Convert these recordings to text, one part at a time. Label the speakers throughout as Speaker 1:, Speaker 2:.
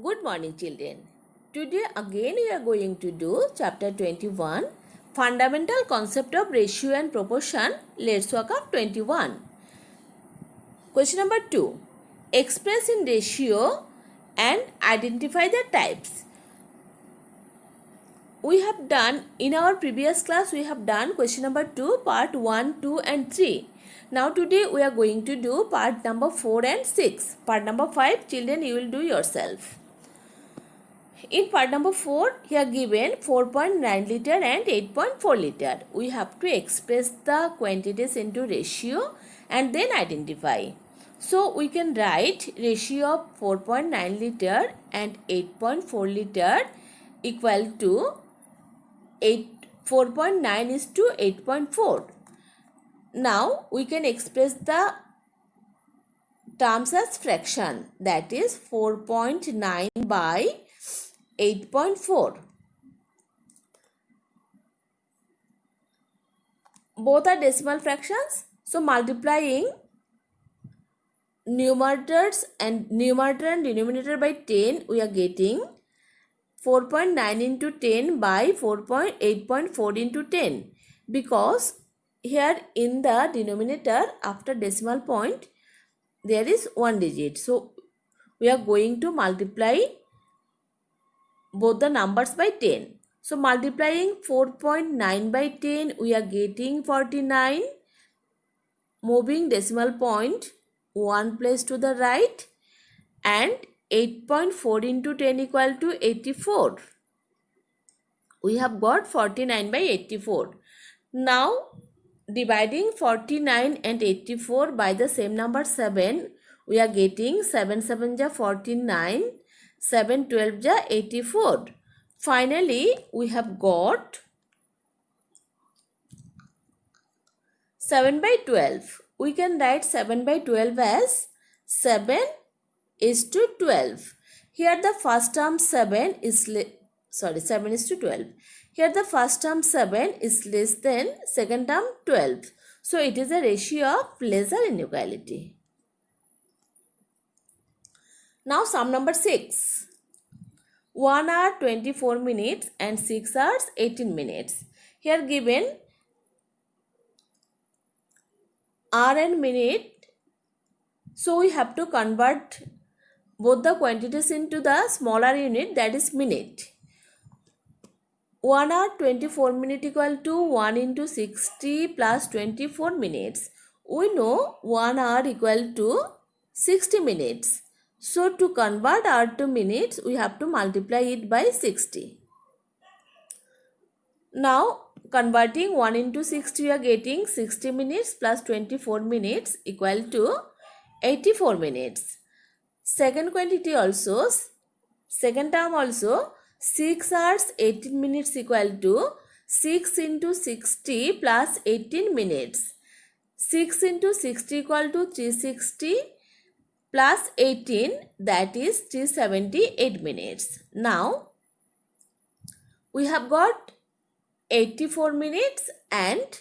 Speaker 1: Good morning, children. Today again we are going to do chapter 21, Fundamental Concept of Ratio and Proportion. Let's work out 21. Question number 2. Express in ratio and identify the types. We have done, in our previous class, we have done question number 2, part 1, 2 and 3. Now today we are going to do part number 4 and 6. Part number 5, children, you will do yourself. In part number 4, here given 4.9 liter and 8.4 liter. We have to express the quantities into ratio and then identify. So we can write ratio of 4.9 liter and 8.4 liter equal to 4.9 is to 8.4. Now we can express the terms as fraction, that is 4.9 by 8.4. Both are decimal fractions, so multiplying numerator and denominator by 10, we are getting 4.9 into 10 by 8.4 into 10, because here in the denominator after decimal point there is one digit, so we are going to multiply both the numbers by 10. So multiplying 4.9 by 10, we are getting 49. Moving decimal point one place to the right, and 8.4 into 10 equal to 84. We have got 49 by 84. Now dividing 49 and 84 by the same number 7, we are getting 7 7 ja 49, 7 12 ja 84. Finally, we have got 7 by 12. We can write 7 by 12 as 7 is to 12. Here the first term 7 is 7 is to 12. Here the first term 7 is less than second term 12. So it is a ratio of lesser inequality. Now sum number 6. 1 hour 24 minutes and 6 hours 18 minutes. Here given hour and minute. So we have to convert both the quantities into the smaller unit, that is minute. 1 hour 24 minute equal to 1 into 60 plus 24 minutes. We know 1 hour equal to 60 minutes. So to convert hour to minutes, we have to multiply it by 60. Now converting 1 into 60, we are getting 60 minutes plus 24 minutes equal to 84 minutes. Second quantity also, second term also, 6 hours 18 minutes equal to 6 into 60 plus 18 minutes. 6 into 60 equal to 360 plus 18, that is 378 minutes. Now we have got 84 minutes and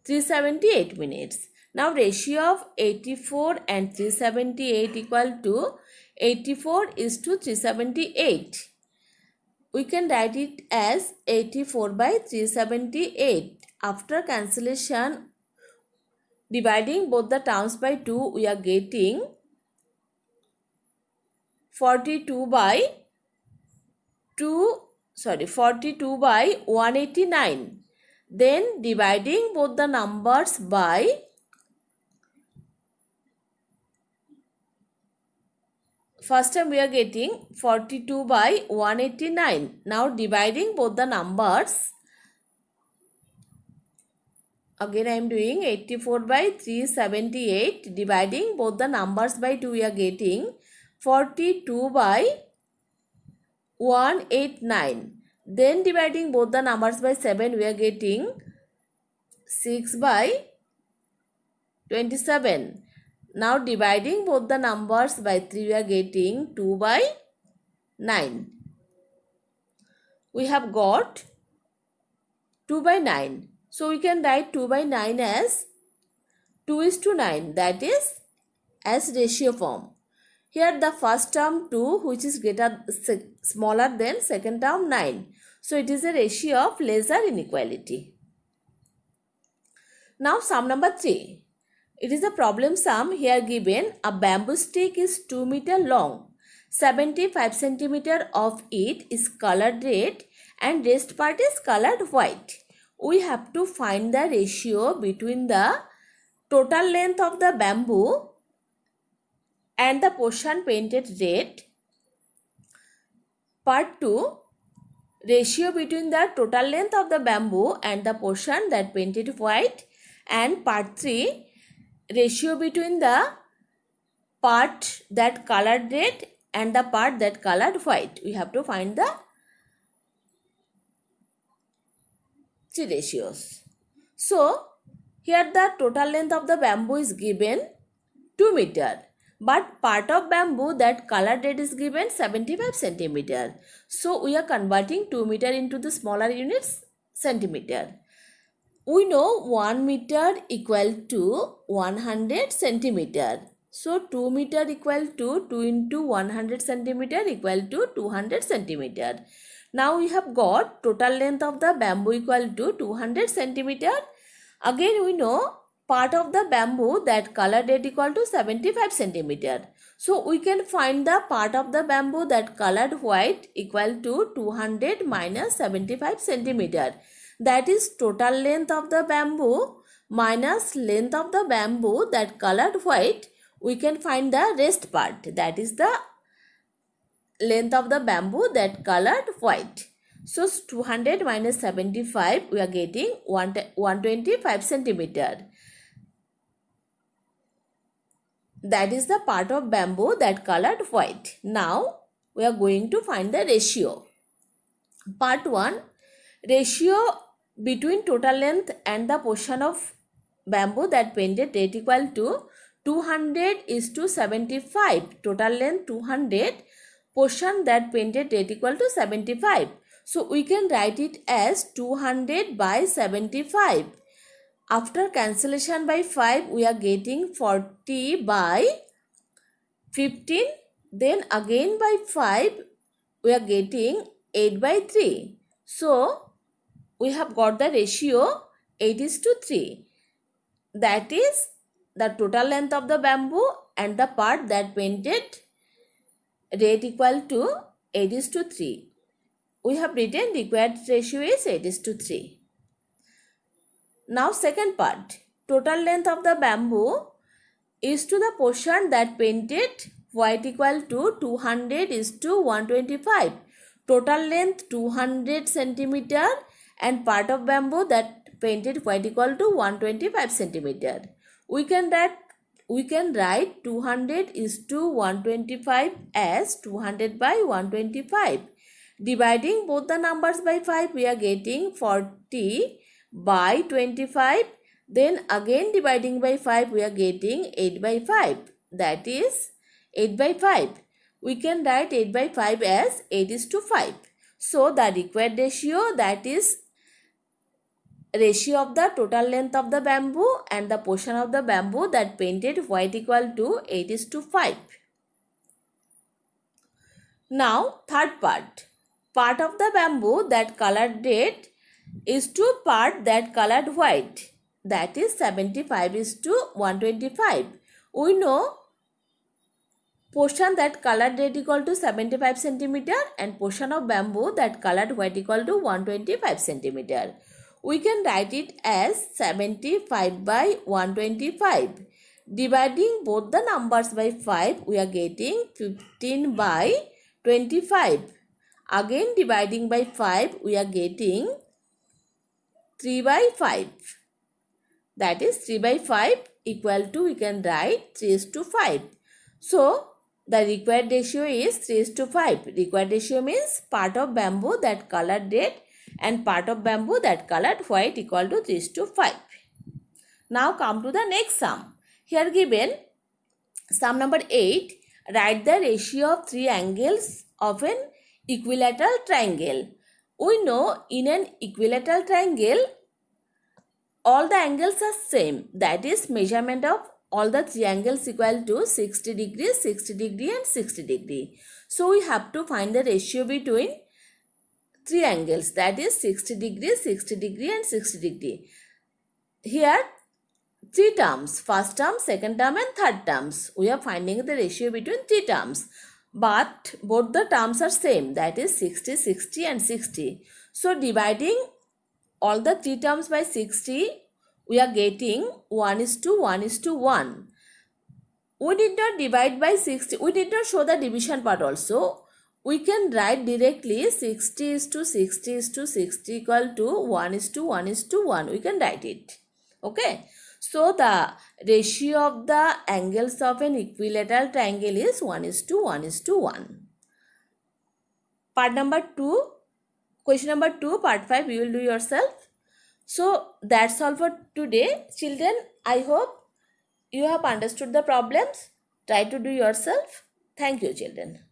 Speaker 1: 378 minutes. Now ratio of 84 and 378 equal to 84 is to 378. We can write it as 84 by 378. After cancellation, dividing both the terms by 2, we are getting 42 by 189. Then dividing both the numbers by first time we are getting 42 by 189. Now dividing both the numbers, again I am doing 84 by 378. Dividing both the numbers by 2, we are getting 42 by 189. Then dividing both the numbers by 7, we are getting 6 by 27. Now dividing both the numbers by 3, we are getting 2 by 9. We have got 2 by 9. So we can write 2 by 9 as 2 is to 9, that is as ratio form. Here the first term 2, which is smaller than second term 9. So it is a ratio of lesser inequality. Now sum number 3. It is a problem sum here given. A bamboo stick is 2 meter long. 75 centimeter of it is colored red and rest part is colored white. We have to find the ratio between the total length of the bamboo and the portion painted red. Part 2. Ratio between the total length of the bamboo and the portion that painted white. And part 3. Ratio between the part that colored red and the part that colored white. We have to find the 3 ratios. So, here the total length of the bamboo is given 2 meter. But part of bamboo that colored red is given 75 centimeter. So, we are converting 2 meter into the smaller units, centimeter. We know 1 meter equal to 100 centimeter. So 2 meter equal to 2 into 100 centimeter equal to 200 centimeter. Now we have got total length of the bamboo equal to 200 centimeter. Again we know part of the bamboo that colored red equal to 75 centimeter. So we can find the part of the bamboo that colored white equal to 200 minus 75 centimeter. That is total length of the bamboo minus length of the bamboo that colored white. We can find the rest part, that is the length of the bamboo that colored white. So 200 minus 75, we are getting 125 centimeter. That is the part of bamboo that colored white. Now we are going to find the ratio. Part 1. Ratio between total length and the portion of bamboo that painted red equal to 200 is to 75. Total length 200, portion that painted red equal to 75. So we can write it as 200 by 75. After cancellation by 5, we are getting 40 by 15. Then again by 5, we are getting 8 by 3. So we have got the ratio 8 is to 3. That is the total length of the bamboo and the part that painted red equal to 8 is to 3. We have written required ratio is 8 is to 3. Now second part. Total length of the bamboo is to the portion that painted white equal to 200 is to 125. Total length 200 centimeter and part of bamboo that painted white equal to 125 centimeter. We can write 200 is to 125 as 200 by 125. Dividing both the numbers by 5, we are getting 40 by 25. Then again dividing by 5, we are getting 8 by 5. That is 8 by 5. We can write 8 by 5 as 8 is to 5. So the required ratio, that is ratio of the total length of the bamboo and the portion of the bamboo that painted white equal to 8 is to 5. Now third part. Part of the bamboo that colored red is to part that colored white. That is 75 is to 125. We know portion that colored red equal to 75 centimeter and portion of bamboo that colored white equal to 125 centimeter. We can write it as 75 by 125. Dividing both the numbers by 5, we are getting 15 by 25. Again dividing by 5, we are getting 3 by 5. That is 3 by 5 equal to, we can write 3 is to 5. So the required ratio is 3 is to 5. Required ratio means part of bamboo that colored red and part of bamboo that colored white equal to 3 is to 5. Now come to the next sum. Here given sum number 8. Write the ratio of 3 angles of an equilateral triangle. We know in an equilateral triangle all the angles are same. That is measurement of all the triangles equal to 60 degree, 60 degree and 60 degree. So we have to find the ratio between triangles, that is 60 degree, 60 degree and 60 degree. Here three terms, first term, second term and third terms. We are finding the ratio between three terms. But both the terms are same, that is 60, 60 and 60. So dividing all the three terms by 60, we are getting 1:1:1. We did not divide by 60. We did not show the division part also. We can write directly 60:60:60 equal to 1:1:1. We can write it. Okay. So the ratio of the angles of an equilateral triangle is 1:1:1. Part number 2, question number 2, part 5, you will do yourself. So that's all for today. Children, I hope you have understood the problems. Try to do yourself. Thank you, children.